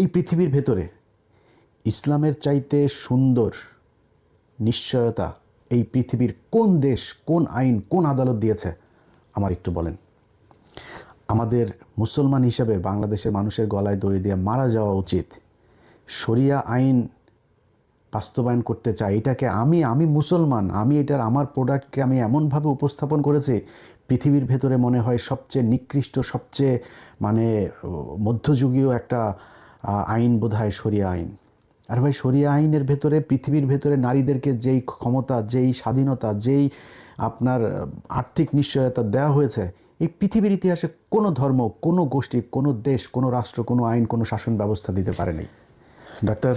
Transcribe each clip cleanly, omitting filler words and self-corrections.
এই পৃথিবীর ভেতরে ইসলামের চাইতে সুন্দর নিশ্চয়তা এই পৃথিবীর কোন দেশ, কোন আইন, কোন আদালত দিয়েছে আমার একটু বলেন। আমাদের মুসলমান হিসেবে বাংলাদেশের মানুষের গলায় দড়ি দিয়ে মারা যাওয়া উচিত। শরিয়া আইন বাস্তবায়ন করতে চাই, এটাকে আমি মুসলমান, আমি এটার আমার প্রোডাক্টকে আমি এমনভাবে উপস্থাপন করেছি পৃথিবীর ভেতরে মনে হয় সবচেয়ে নিকৃষ্ট, সবচেয়ে মানে মধ্যযুগীয় একটা আইন বোধহয় শরিয়া আইন। আর ভাই, শরিয়া আইনের ভেতরে পৃথিবীর ভেতরে নারীদেরকে যেই ক্ষমতা, যেই স্বাধীনতা, যেই আপনার আর্থিক নিশ্চয়তা দেওয়া হয়েছে, এই পৃথিবীর ইতিহাসে কোনো ধর্ম, কোনো গোষ্ঠী, কোনো দেশ, কোনো রাষ্ট্র, কোনো আইন, কোনো শাসন ব্যবস্থা দিতে পারেনি। ডাক্তার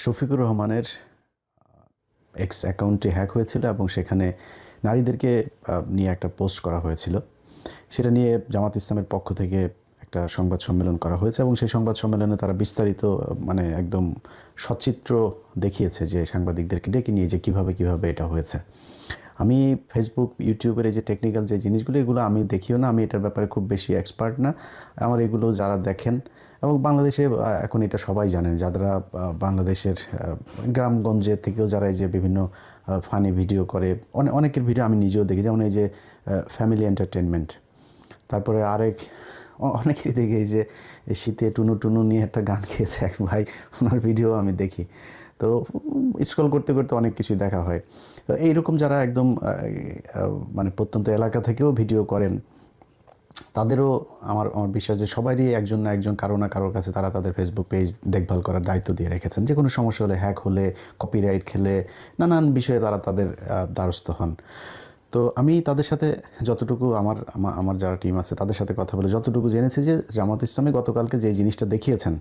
শফিকুর রহমানের এক্স অ্যাকাউন্টটি হ্যাক হয়েছিল এবং সেখানে নারীদেরকে নিয়ে একটা পোস্ট করা হয়েছিল। সেটা নিয়ে জামাত ইসলামের পক্ষ থেকে একটা সংবাদ সম্মেলন করা হয়েছে এবং সেই সংবাদ সম্মেলনে তারা বিস্তারিত মানে একদম সচিত্র দেখিয়েছে যে সাংবাদিকদেরকে ডেকে নিয়ে যে কীভাবে এটা হয়েছে। আমি ফেসবুক, ইউটিউবের এই যে টেকনিক্যাল যে জিনিসগুলো, এগুলো আমি দেখিও না, আমি এটার ব্যাপারে খুব বেশি এক্সপার্ট না। আমার এগুলো যারা দেখেন, এবং বাংলাদেশে এখন এটা সবাই জানেন, যারা বাংলাদেশের গ্রামগঞ্জের থেকেও যারা এই যে বিভিন্ন ফানি ভিডিও করে, অনেকের ভিডিও আমি নিজেও দেখি, যেমন এই যে ফ্যামিলি এন্টারটেনমেন্ট। তারপরে অনেকেরই দেখি এই যে শীতে টুনু টুনু নিয়ে একটা গান গেয়েছে এক ভাই, ওনার ভিডিও আমি দেখি। তো স্ক্রল করতে করতে অনেক কিছুই দেখা হয়। তো এইরকম যারা একদম মানে প্রত্যন্ত এলাকা থেকেও ভিডিও করেন, তাদেরও আমার বিশ্বাস যে সবারই একজন না একজন, কারো না কারোর কাছে তারা তাদের ফেসবুক পেজ দেখভাল করার দায়িত্ব দিয়ে রেখেছেন। যে কোনো সমস্যা হলে, হ্যাক হলে, কপিরাইট খেলে, নানান বিষয়ে তারা তাদের দ্বারস্থ হন। তো আমি তাদের সাথে যতটুকু আমার যারা টিম আছে তাদের সাথে কথা বলে যতটুকু জেনেছি যে জামাত ইসলামী গতকালকে যে জিনিসটা দেখিয়েছেন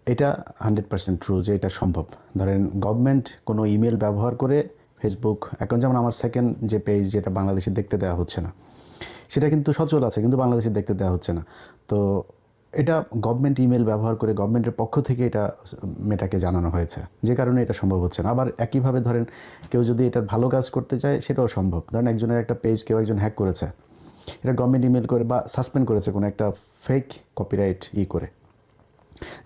এটা 100% ট্রু, যে এটা সম্ভব। ধরেন গভর্নমেন্ট কোনো ইমেল ব্যবহার করে ফেসবুক অ্যাকাউন্ট, যেমন আমার সেকেন্ড যে পেজ, যেটা বাংলাদেশে দেখতে দেওয়া হচ্ছে না, সেটা কিন্তু সচল আছে, কিন্তু বাংলাদেশে দেখতে দেওয়া হচ্ছে না। তো এটা গভর্নমেন্ট ইমেল ব্যবহার করে গভর্নমেন্টের পক্ষ থেকে এটা মেটাকে জানানো হয়েছে, যে কারণে এটা সম্ভব হচ্ছে না। আবার একইভাবে ধরেন কেউ যদি এটার ভালো কাজ করতে চায়, সেটাও সম্ভব। ধরেন একজনের একটা পেজ কেউ একজন হ্যাক করেছে, এটা গভর্নমেন্ট ইমেল করে বা সাসপেন্ড করেছে কোনো একটা ফেক কপিরাইট করে,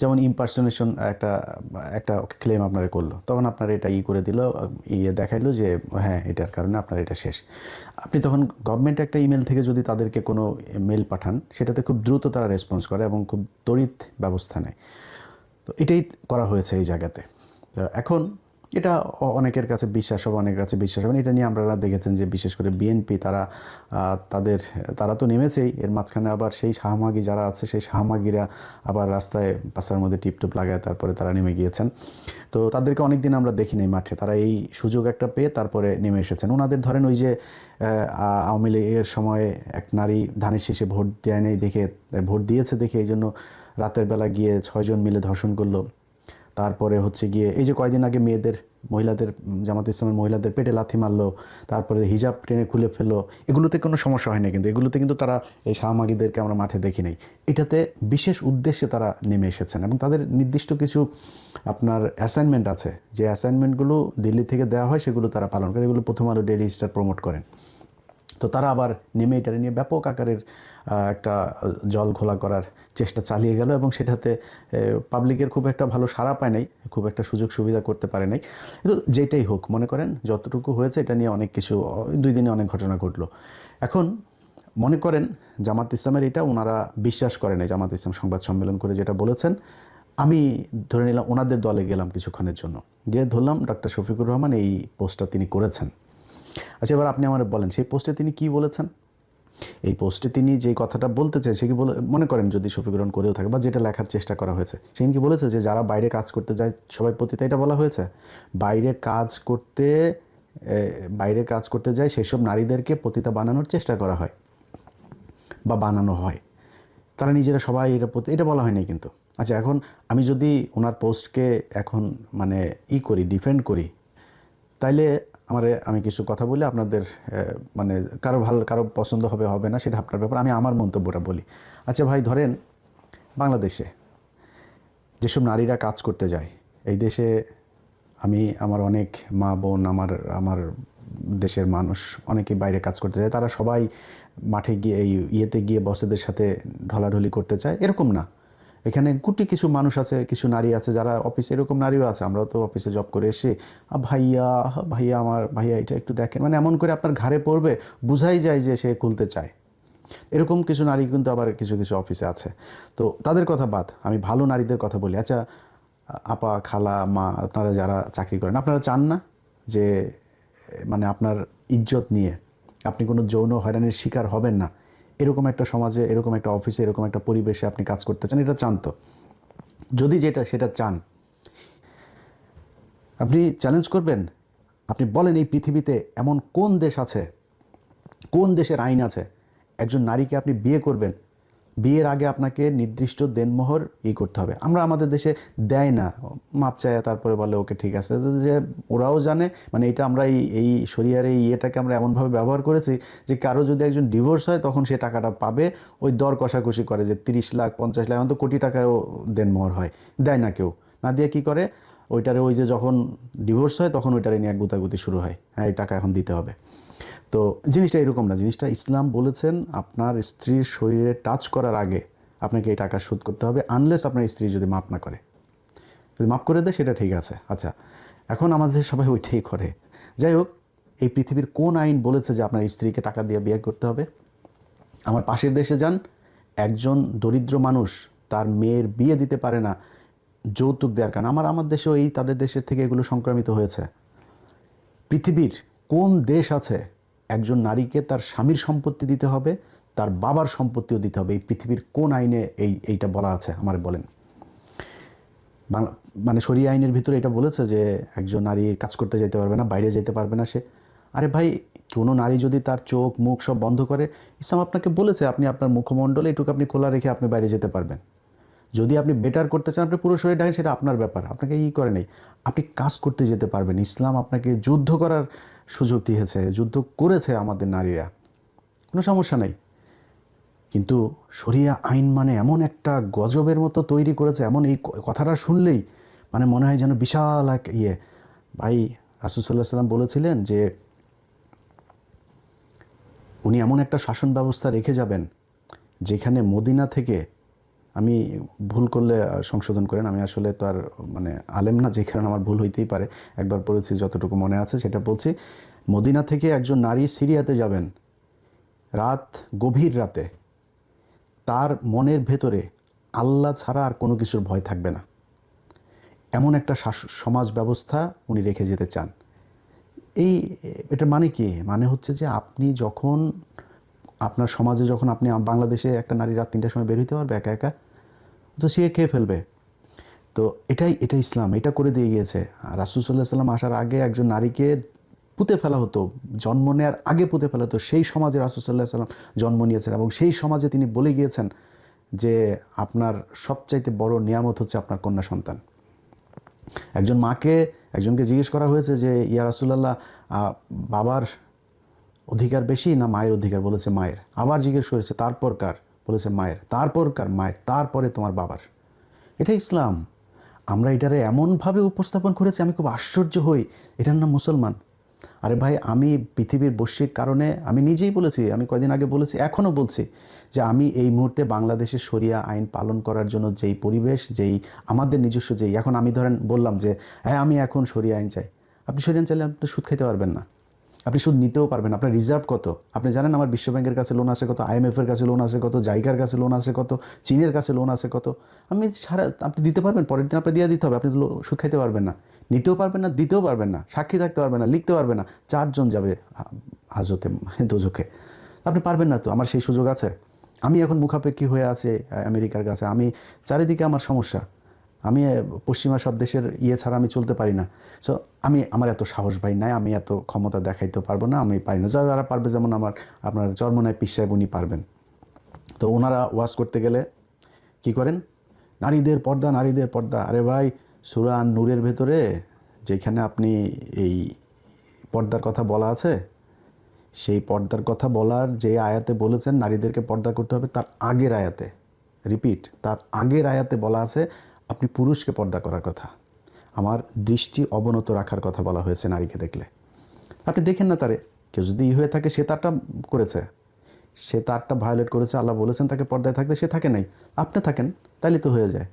যেমন ইম্পারসোনেশন একটা একটা ক্লেম আপনারা করলো, তখন আপনার এটা করে দিল, দেখাইলো যে হ্যাঁ এটার কারণে আপনার এটা শেষ। আপনি তখন গভর্নমেন্ট একটা ইমেল থেকে যদি তাদেরকে কোনো মেল পাঠান, সেটাতে খুব দ্রুত তারা রেসপন্স করে এবং খুব তড়িৎ ব্যবস্থা নেয়। তো এটাই করা হয়েছে এই জায়গাতে। এখন এটা অনেকের কাছে বিশ্বাস হবে, অনেকের কাছে বিশ্বাস হবে না। এটা নিয়ে আপনারা দেখেছেন যে বিশেষ করে বিএনপি তারা তো নেমেছেই, এর মাঝখানে আবার সেই শাহমাগি যারা আছে, সেই শাহমাগিরা আবার রাস্তায় পাশার মধ্যে টিপটুপ লাগায় তারপরে তারা নেমে গিয়েছেন। তো তাদেরকে অনেক দিন আমরা দেখি নাই মাঠে, তারা এই সুযোগ একটা পেয়ে তারপরে নেমে এসেছেন। ওনাদের ধরেন ওই যে আওয়ামী লীগের সময় এক নারী ধানের শীষে ভোট দেয় নেই দেখে, ভোট দিয়েছে দেখে এই জন্য রাতের বেলা গিয়ে 6 জন মিলে ধর্ষণ করলো। তারপরে হচ্ছে গিয়ে এই যে কয়দিন আগে মহিলাদের জামাত ইসলামের মহিলাদের পেটে লাথি মারলো, তারপরে হিজাব টেনে খুলে ফেললো। এগুলোতে কোনো সমস্যা হয় না, কিন্তু এগুলোতে কিন্তু তারা এই শাহমাগীদেরকে আমরা মাঠে দেখি নাই। এটাতে বিশেষ উদ্দেশ্যে তারা নেমে এসেছেন এবং তাদের নির্দিষ্ট কিছু আপনার অ্যাসাইনমেন্ট আছে, যে অ্যাসাইনমেন্টগুলো দিল্লি থেকে দেওয়া হয়, সেগুলো তারা পালন করে। এগুলো প্রথম আলো, ডেইলি স্টার প্রমোট করেন। তো তারা আবার নেমে এটারে নিয়ে ব্যাপক আকারের একটা জল ঘোলা করার চেষ্টা চালিয়ে গেল এবং সেটাতে পাবলিকের খুব একটা ভালো সাড়া পায় নাই, খুব একটা সুযোগ সুবিধা করতে পারে নাই। কিন্তু যেটাই হোক, মনে করেন যতটুকু হয়েছে এটা নিয়ে অনেক কিছু, 2 দিনে অনেক ঘটনা ঘটলো। এখন মনে করেন জামাত ইসলামের এটা ওনারা বিশ্বাস করেন, জামাত ইসলাম সংবাদ সম্মেলন করে যেটা বলেছেন, আমি ধরে নিলাম ওনাদের দলে গেলাম কিছুক্ষণের জন্য, যে ধরলাম ডক্টর শফিকুর রহমান এই পোস্টটা তিনি করেছেন। আচ্ছা, এবার আপনি আমার বলেন সেই পোস্টে তিনি কি বলেছেন। এই পোস্টে তিনি যে কথাটা বলতে চাই, সে কি মনে করেন যদি শফিকুর রহমান করেও থাকে বা যেটা লেখার চেষ্টা করা হয়েছে, সে কি বলেছে যে যারা বাইরে কাজ করতে যায় সবাই পতিতা, এটা বলা হয়েছে? বাইরে কাজ করতে যায় সেসব নারীদেরকে পতিতা বানানোর চেষ্টা করা হয় বা বানানো হয়, তারা নিজেরা সবাই এটা বলা হয়নি কিন্তু। আচ্ছা, এখন আমি যদি ওনার পোস্টকে এখন মানে ডিফেন্ড করি, তাইলে আমি কিছু কথা বলি, আপনাদের মানে কারো পছন্দ হবে না, সেটা আপনার ব্যাপার। আমি আমার মন্তব্যটা বলি। আচ্ছা ভাই, ধরেন বাংলাদেশে যেসব নারীরা কাজ করতে যায়, এই দেশে আমার অনেক মা বোন, আমার দেশের মানুষ অনেকেই বাইরে কাজ করতে যায়, তারা সবাই মাঠে গিয়ে গিয়ে বসেদের সাথে ঢলাঢলি করতে চায়, এরকম না। এখানে গুটি কিছু মানুষ আছে, কিছু নারী আছে যারা অফিসে, এরকম নারীও আছে, আমরাও তো অফিসে জব করে এসে ভাইয়া ভাইয়া আমার ভাইয়া এটা একটু দেখেন, মানে এমন করে আপনার ঘাড়ে পড়বে, বুঝাই যায় যে সে খুলতে চায়। এরকম কিছু নারী কিন্তু আবার কিছু কিছু অফিসে আছে। তো তাদের কথা বাদ, আমি ভালো নারীদের কথা বলি। আচ্ছা আপা, খালা, মা, আপনারা যারা চাকরি করেন, আপনারা চান না যে মানে আপনার ইজ্জত নিয়ে আপনি কোনো যৌন হয়রানির শিকার হবেন না, এরকম একটা সমাজে, এরকম একটা অফিসে, এরকম একটা পরিবেশে আপনি কাজ করতে চান? এটা চান তো? যদি সেটা চান, আপনি চ্যালেঞ্জ করবেন, আপনি বলেন এই পৃথিবীতে এমন কোন দেশ আছে, কোন দেশের আইন আছে একজন নারীকে আপনি বিয়ে করবেন, বিয়ের আগে আপনাকে নির্দিষ্ট দেনমোহর করতে হবে? আমরা আমাদের দেশে দেয় না, মাপ চায় তারপরে বলে ওকে ঠিক আছে, যে ওরাও জানে, মানে এটা আমরা এই শরিয়ার এই ইয়েটাকে আমরা এমনভাবে ব্যবহার করেছি যে কারো যদি একজন ডিভোর্স হয় তখন সে টাকাটা পাবে, ওই দর কষাকষি করে যে 30 লাখ 50 লাখ, এখন তো কোটি টাকায়ও দেনমোহর হয়, দেয় না কেউ, না দিয়ে কী করে ওইটারে, ওই যে যখন ডিভোর্স হয় তখন ওইটারে নিয়ে এক গুতাগুতি শুরু হয়, হ্যাঁ এই টাকা এখন দিতে হবে। তো জিনিসটা এরকম না, জিনিসটা ইসলাম বলেছেন আপনার স্ত্রীর শরীরে টাচ করার আগে আপনাকে এই টাকা শোধ করতে হবে, আনলেস আপনার স্ত্রী যদি মাপ না করে। যদি মাপ করে দেয় সেটা ঠিক আছে। আচ্ছা, এখন আমাদের সবাই ওইটাই করে। যাই হোক, এই পৃথিবীর কোন আইন বলেছে যে আপনার স্ত্রীকে টাকা দিয়ে বিয়ে করতে হবে? আমার পাশের দেশে যান, একজন দরিদ্র মানুষ তার মেয়ের বিয়ে দিতে পারে না যৌতুক দেওয়ার কারণে। আমার দেশেও তাদের দেশের থেকে এগুলো সংক্রামিত হয়েছে। পৃথিবীর কোন দেশ আছে একজন নারীকে তার স্বামীর সম্পত্তি দিতে হবে, তার বাবার সম্পত্তিও দিতে হবে? এই পৃথিবীর কোন আইনে এইটা বলা আছে আমার বলেন? মানে শরিয়া আইনের ভিতরে এটা বলেছে যে একজন নারী কাজ করতে যেতে পারবে না, বাইরে যেতে পারবে না সে? আরে ভাই, কোনো নারী যদি তার চোখ মুখ সব বন্ধ করে, ইসলাম আপনাকে বলেছে আপনি আপনার মুখমণ্ডলে এটুকু আপনি খোলা রেখে আপনি বাইরে যেতে পারবেন। যদি আপনি বেটার করতে চান, আপনি পুরো শরীর ঢাকেন, সেটা আপনার ব্যাপার, আপনাকে করে নেই, আপনি কাজ করতে যেতে পারবেন। ইসলাম আপনাকে যুদ্ধ করার সুযোগ দিয়েছে, যুদ্ধ করেছে আমাদের নারীরা, কোনো সমস্যা নেই। কিন্তু শরিয়া আইন মানে এমন একটা গজবের মতো তৈরি করেছে, এমন এই কথাটা শুনলেই মানে মনে হয় যেন বিশাল এক ভাই রাসূল সাল্লাল্লাহু আলাইহি ওয়াসাল্লাম বলেছিলেন যে উনি এমন একটা শাসন ব্যবস্থা রেখে যাবেন যেখানে মদিনা থেকে, আমি ভুল করলে সংশোধন করেন, আমি আসলে তো আর মানে আলেম না, যে কারণে আমার ভুল হইতেই পারে, একবার পড়েছি যতটুকু মনে আছে সেটা বলছি। মদিনা থেকে একজন নারী সিরিয়াতে যাবেন, গভীর রাতে, তার মনের ভেতরে আল্লাহ ছাড়া আর কোনো কিছুর ভয় থাকবে না, এমন একটা সমাজ ব্যবস্থা উনি রেখে যেতে চান। এটা মানে কি? মানে হচ্ছে যে আপনি যখন আপনার সমাজে, যখন আপনি বাংলাদেশে একটা নারী রাত 3টার সময় বের হইতে পারবে একা একা, তো সে খেয়ে ফেলবে। তো এটা ইসলাম এটা করে দিয়ে গিয়েছে। রাসূল সাল্লাল্লাহু আলাইহি ওয়াসাল্লাম আসার আগে একজন নারীকে পুঁতে ফেলা হতো, জন্ম নেওয়ার আগে পুঁতে ফেলা হতো। সেই সমাজে রাসূল সাল্লাল্লাহু আলাইহি ওয়াসাল্লাম জন্ম নিয়েছেন এবং সেই সমাজে তিনি বলে গিয়েছেন যে আপনার সবচাইতে বড় নিয়ামত হচ্ছে আপনার কন্যা সন্তান। একজনকে জিজ্ঞেস করা হয়েছে যে ইয়া রাসূলুল্লাহ, বাবার অধিকার বেশি না মায়ের অধিকার? বলেছে মায়ের। আবার জিজ্ঞেস করেছে তারপর কার? বলেছে মায়ের। তারপর কার? মায়ের। তারপরে তোমার বাবার। এটা ইসলাম। আমরা এটারে এমনভাবে উপস্থাপন করেছি, আমি খুব আশ্চর্য হই, এটার নাম মুসলমান। আরে ভাই, আমি পৃথিবীর বৈশ্বিক কারণে আমি নিজেই বলেছি, আমি কয়দিন আগে বলেছি, এখনও বলছি যে আমি এই মুহূর্তে বাংলাদেশের শরিয়া আইন পালন করার জন্য যেই পরিবেশ, যেই আমাদের নিজস্ব এখন আমি ধরেন বললাম যে হ্যাঁ আমি এখন শরিয়া আইন চাই, আপনি শরিয়া আইন চাইলে আপনি সুদ খেতে পারবেন না, আপনি সুদ নিতেও পারবেন। আপনার রিজার্ভ কত আপনি জানেন? আমার বিশ্বব্যাংকের কাছে লোন আছে কত, IMF-এর কাছে লোন আছে কত, জাইকার কাছে লোন আছে কত, চীনের কাছে লোন আছে কত। আপনি দিতে পারবেন, পরের দিন আপনি দিয়ে দিতে হবে, আপনি সুদ খাইতে পারবেন না, নিতেও পারবেন না, দিতেও পারবেন না, সাক্ষী থাকতে পারবেন না, লিখতে পারবেন না, 4 জন যাবে হাজতে দোজখে, আপনি পারবেন না। তো আমার সেই সুযোগ আছে? আমি এখন মুখাপেক্ষী হয়ে আছে আমেরিকার কাছে, আমি চারিদিকে আমার সমস্যা, আমি পশ্চিমা সব দেশের ছাড়া আমি চলতে পারি না। সো আমার এত সাহস ভাই নাই, আমি এত ক্ষমতা দেখাইতে পারবো না, আমি পারি না। যারা পারবে, যেমন আপনার চরমনায় পীর সাহেব, উনি পারবেন। তো ওনারা ওয়াজ করতে গেলে কি করেন? নারীদের পর্দা, নারীদের পর্দা। আরে ভাই, সূরা নূরের ভেতরে যেখানে আপনি এই পর্দার কথা বলা আছে, সেই পর্দার কথা বলার যে আয়াতে বলেছেন নারীদেরকে পর্দা করতে হবে, তার আগের আয়াতে, তার আগের আয়াতে বলা আছে আপনি পুরুষকে পর্দা করার কথা, আমার দৃষ্টি অবনত রাখার কথা বলা হয়েছে নারীকে দেখলে। আপনি দেখেন না তারে, কেউ যদি হয়ে থাকে সে তারটা করেছে, সে তারটা ভায়োলেট করেছে, আল্লাহ বলেছেন তাকে পর্দায় থাকতে, সে থাকে নাই, আপনি থাকেন, তাইলে তো হয়ে যায়।